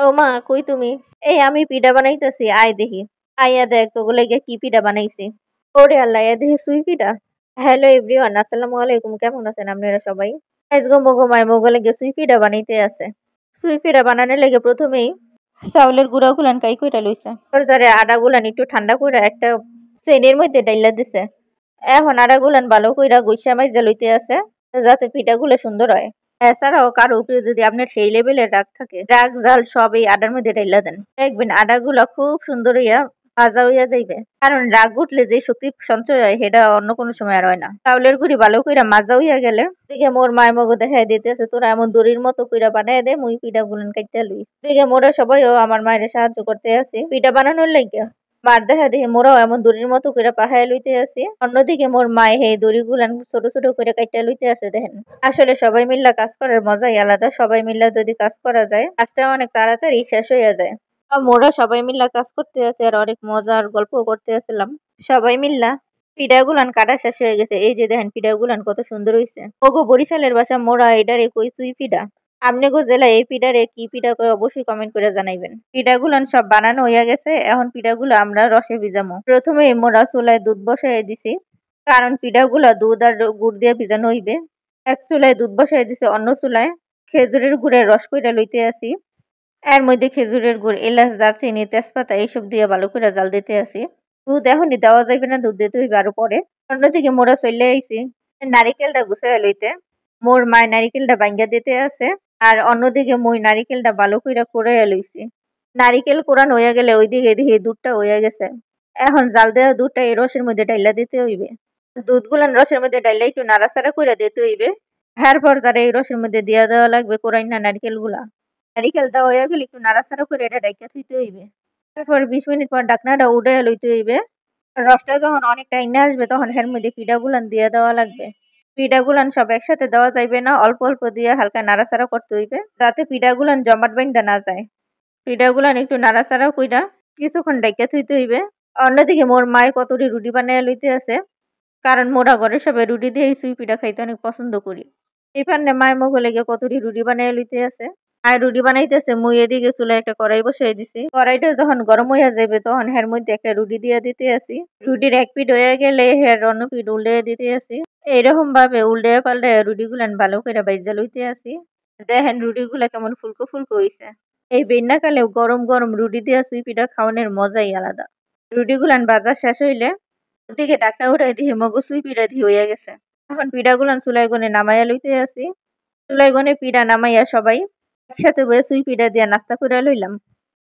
ও মা, কই তুমি? এই আমি পিঠা বানাইতেছি, আয় দেখি। আইয়া দেখ তোগুলো গিয়ে কি পিঠা বানাইছি। ওরে আল্লাহ, এ দেখি সুই পিঠা। হ্যালো এভরিওয়ান, আসসালামু আলাইকুম। কেমন আছেন আপনারা সবাই? আজকে মোগলে গিয়ে সুই পিঠা বানাইতে আছে। সুই পিঠা বানানোর লেগে প্রথমেই চাউলের গুঁড়া গুলান কাই কইরা লইছে। তারপরে আটা গুলান একটু ঠান্ডা কইরা একটা শ্রেণীর মধ্যে ডাইলা দিছে। এখন আটা গুলান ভালো কইরা গুইসা মাইজা লইতে আছে, যাতে পিঠাগুলো সুন্দর হয়। এছাড়াও কারো উপরে যদি আপনার সেই লেভেলের রাগ থাকে, রাগ জাল সব এই আটার মধ্যে ঢাইলা দেন, দেখবেন আটাগুলা খুব সুন্দর হইয়া ভাজা হইয়া যাইবে। কারণ রাগ উঠলে যে শক্তি সঞ্চয় হয় সেটা অন্য কোনো সময় আর হয় না। চাউলের গুড়ি ভালো কইরা মাজা হইয়া গেলে দিকে মোর মায়ের মগো দেখাই দিতেছে, তোরা এমন দড়ির মতো কইরা বানাই দে, মুই পিঠা গুলান কাইটা লই। দিকে মোরা সবাইও আমার মায়ের সাহায্য করতে আসি পিঠা বানানোর লাগিয়া। মার দেখা দেখে মোরাও এমন দড়ির মতো করে পাহাড়ে লইতে আসি। অন্যদিকে মোর মায়ে হে দড়ি গুলান ছোট ছোট করে কাইটা লইতে আছে দেখেন। আসলে সবাই মিল্লা কাজ করার মজাই আলাদা। সবাই মিল্লা যদি কাজ করা যায়, কাজটা অনেক তাড়াতাড়ি শেষ হইয়া যায়। মোরা সবাই মিল্লা কাজ করতে আছে আর অনেক মজার গল্প করতে আসলাম সবাই মিল্লা। পিঠা গুলান কাটা শেষ হয়ে গেছে। এই যে দেখেন পিঠা গুলান কত সুন্দর হইছে। ওগো বরিশালের ভাষা মোরা এটারে কই সুই পিঠা। আপনি গো জেলায় এই পিঠারে কি পিঠা কয় অবশ্যই কমেন্ট করে জানাইবেন। পিঠাগুলান সব বানানো হইয়া গেছে। এখন পিঠাগুলো আমরা রসে ভিজামো। প্রথমে মোরা চুলায় দুধ বসাই দিছি, কারণ পিঠাগুলা দুধ আর গুড় দিয়ে ভিজানো হইবে। এক চুলায় দুধ বসাই দিছি, অন্য চুলায় খেজুরের গুড়ের রস কইরা লইতে আসি। এর মধ্যে খেজুরের গুড়, এলাচ, দারচিনি, তেজপাতা এইসব দিয়ে ভালো করে জাল দিতে আসি। দুধ এখনই দেওয়া যাইবে না, দুধ দিতে হইবে আরো পরে। অন্যদিকে মোরা চলে আইছি নারিকেলটা গুছাইয়া লইতে। মোর মায় নারিকেলটা ভাঙ্গা দিতে আছে, আর অন্যদিকে মই নারিকেলটা ভালো কইরা কুড়াইয়া লইছি। নারিকেল কোরানো হইয়া গেলে ওইদিকে দেখি দুধটা হইয়া গেছে। এখন জাল দেওয়া দুধটা এই রসের মধ্যে ডাইলা দিতে হইবে। দুধগুলান রসের মধ্যে ডাইলা একটু নাড়াচাড়া কইরা দিতে হইবে। এরপর তারা এই রসের মধ্যে দিয়া দেওয়া লাগবে কোরাইনা নারিকেল গুলা। নারিকেল দেওয়া হইয়া গেলে একটু নাড়াচাড়া করে এটা ডাইকা থইতে হইবে। তারপর 20 মিনিট পর ঢাকনাটা উঠাইয়া লইতে হইবে। রসটা যখন অনেকটা ইন্না আসবে, তখন এর মধ্যে পিঠাগুলান দিয়ে দেওয়া লাগবে। পিঠাগুলান সব একসাথে দেওয়া যাইবে না, অল্প অল্প দিয়ে হালকা নাড়াচাড়া করতে হইবে, যাতে পিঠাগুলান জমাট বাইন্দা না যায়। পিঠাগুলান একটু নাড়াচাড়া কইরা কিছুক্ষণ ডাইকা থইতে হইবে। অন্যদিকে মোর মায় কতটি রুটি বানাইয়া লইতে আছে, কারণ মোরা ঘরের সবাই রুটি দিয়ে সুই পিঠা খাইতে অনেক পছন্দ করি। এখানে মায় মগো লেগে কতটি রুটি বানাইয়া লইতে আছে। আর রুটি বানাইতেছে, মুই এদিকে চুলায় একটা কড়াই বসাই দিছি। কড়াইটা যখন গরম হইয়া যাবে, তখন এর মধ্যে একটা রুটি দিয়া দিতে আসি। রুটির এক পিঠ হয়ে গেলে এর অন্য পিঠ উল্টে দিতে আসি। এইরকম ভাবে উল্টে পাল্টে রুটি গুলান ভালো করে বাইজা লইতে আসি। দেখেন রুটি গুলা কেমন ফুলকো ফুলকো হইছে। এই বন্যাকালে গরম গরম রুটি দিয়া সুই পিঠা খাওয়ানোর মজাই আলাদা। রুটি গুলান ভাজা শেষ হইলে ওদিকে ডাকনা উঠাই দিয়ে মগো সুই পিঠা দিয়ে হইয়া গেছে। এখন পিঠা গুলান চুলাই গনে নামাইয়া লইতে আসি। চুলাই গনে পিঠা নামাইয়া সবাই একসাথে বসে সুই পিঠা দিয়া নাস্তা করে লইলাম।